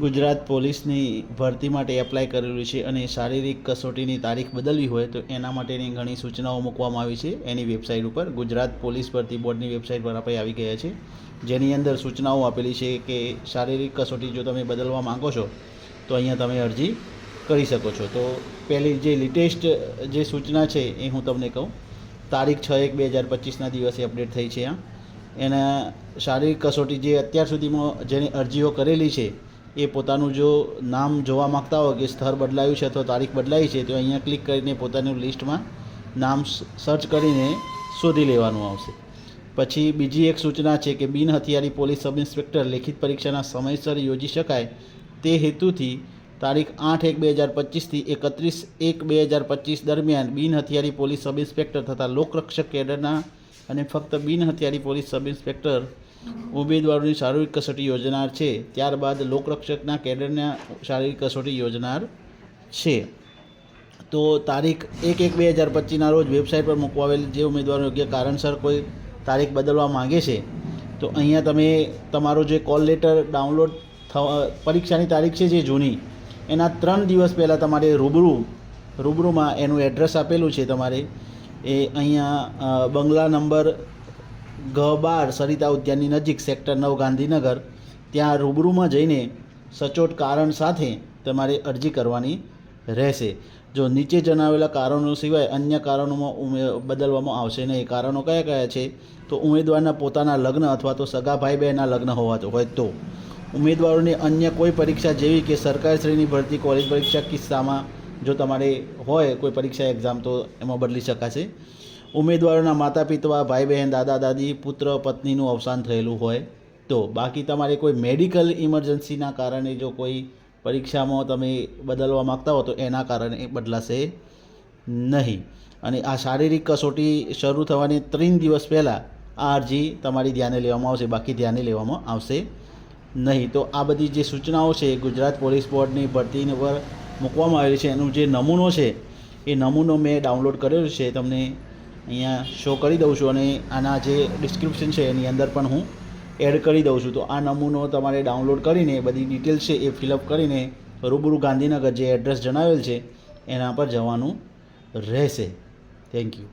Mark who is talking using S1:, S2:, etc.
S1: ગુજરાત પોલીસની ભરતી માટે એપ્લાય કરેલું છે અને શારીરિક કસોટીની તારીખ બદલવી હોય તો એના માટેની ઘણી સૂચનાઓ મૂકવામાં આવી છે એની વેબસાઇટ ઉપર. ગુજરાત પોલીસ ભરતી બોર્ડની વેબસાઇટ પર આપણે આવી ગયા છે, જેની અંદર સૂચનાઓ આપેલી છે કે શારીરિક કસોટી જો તમે બદલવા માંગો છો તો અહીંયા તમે અરજી કરી શકો છો. તો પહેલી જે લેટેસ્ટ જે સૂચના છે એ હું તમને કહું. તારીખ 6/1/2025ના દિવસે અપડેટ થઈ છે. એના શારીરિક કસોટી જે અત્યાર સુધીમાં જેની અરજીઓ કરેલી છે એ પોતાનું જો નામ જોવા માગતા હોય કે સ્થળ બદલાયું છે અથવા તારીખ બદલાઈ છે તો અહીંયા ક્લિક કરીને પોતાનું લિસ્ટમાં નામ સર્ચ કરીને શોધી લેવાનું આવશે. પછી બીજી એક સૂચના છે કે બિન હથિયારી પોલીસ સબ ઇન્સ્પેક્ટર લેખિત પરીક્ષાના સમયસર યોજી શકાય તે હેતુથી તારીખ 8/1/2025થી 31/1/2025 દરમિયાન બિન હથિયારી પોલીસ સબ ઇન્સ્પેક્ટર તથા લોકરક્ષક કેડરના અને ફક્ત બિન હથિયારી પોલીસ સબ ઇન્સ્પેક્ટર ઉમેદવારોની શારીરિક કસોટી યોજનાર છે. ત્યારબાદ લોકરક્ષકના કેડરના શારીરિક કસોટી યોજનાર છે. તો તારીખ 1/1/2025ના રોજ વેબસાઇટ પર મૂકવા આવેલ જે ઉમેદવારો યોગ્ય કારણસર કોઈ તારીખ બદલવા માગે છે તો અહીંયા તમે તમારો જે કોલ લેટર ડાઉનલોડ પરીક્ષાની તારીખ છે જે જૂની એના 3 દિવસ પહેલાં તમારે રૂબરૂમાં એનું એડ્રેસ આપેલું છે તમારે એ અહીંયા બંગલા નંબર G12 સરિતા ઉદ્યાનની નજીક સેક્ટર 9 ગાંધીનગર, ત્યાં રૂબરૂમાં જઈને સચોટ કારણ સાથે તમારે અરજી કરવાની રહેશે. જો નીચે જણાવેલા કારણો સિવાય અન્ય કારણોમાં બદલવામાં આવશે નહીં. કારણો કયા કયા છે? તો ઉમેદવારના પોતાના લગ્ન અથવા તો સગા ભાઈ બહેનના લગ્ન હોય તો, ઉમેદવારોની અન્ય કોઈ પરીક્ષા જેવી કે સરકારશ્રીની ભરતી કોલેજ પરીક્ષા કિસ્સામાં જો તમારે હોય કોઈ પરીક્ષા એક્ઝામ તો એમાં બદલી શકાશે. ઉમેદવારોના માતા પિતા, ભાઈ બહેન, દાદા દાદી, પુત્ર પત્નીનું અવસાન થયેલું હોય તો. બાકી તમારે કોઈ મેડિકલ ઇમરજન્સીના કારણે જો કોઈ પરીક્ષામાં તમે બદલવા માગતા હો તો એના કારણે બદલાશે નહીં. અને આ શારીરિક કસોટી શરૂ થવાની 3 દિવસ પહેલાં આ અરજી તમારી ધ્યાને લેવામાં આવશે, બાકી ધ્યાને લેવામાં આવશે નહીં. તો આ બધી જે સૂચનાઓ છે ગુજરાત પોલીસ બોર્ડની ભરતી પર મૂકવામાં આવેલી છે. એનું જે નમૂનો છે એ નમૂનો મેં ડાઉનલોડ કરેલો છે, તમને અહીંયા શો કરી દઉં છું અને આના જે ડિસ્ક્રિપ્શન છે એની અંદર પણ હું એડ કરી દઉં છું. તો આ નમૂનો તમારે ડાઉનલોડ કરીને બધી ડિટેલ્સ છે એ ફિલઅપ કરીને રૂબરૂ ગાંધીનગર જે એડ્રેસ જણાવેલ છે એના પર જવાનું રહેશે. Thank you.